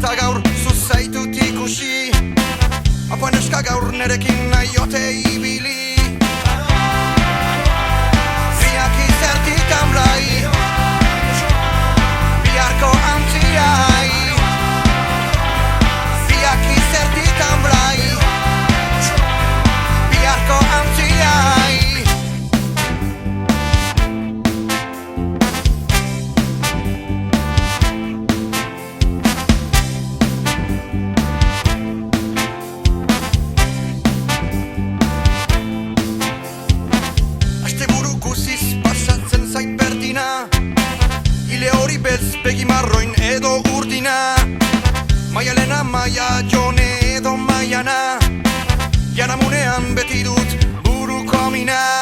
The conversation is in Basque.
eta gaur zuzaitut ikusi. Apoen eska gaur nerekin nahi ote ibili. Biak izertitan blai, biharko antziai. Biak izertitan blai, biharko antziai. Ile hori beltz begi marroin edo urdina. Maia lena, maia jone edo maiana. Janamunean beti dut buruko mina.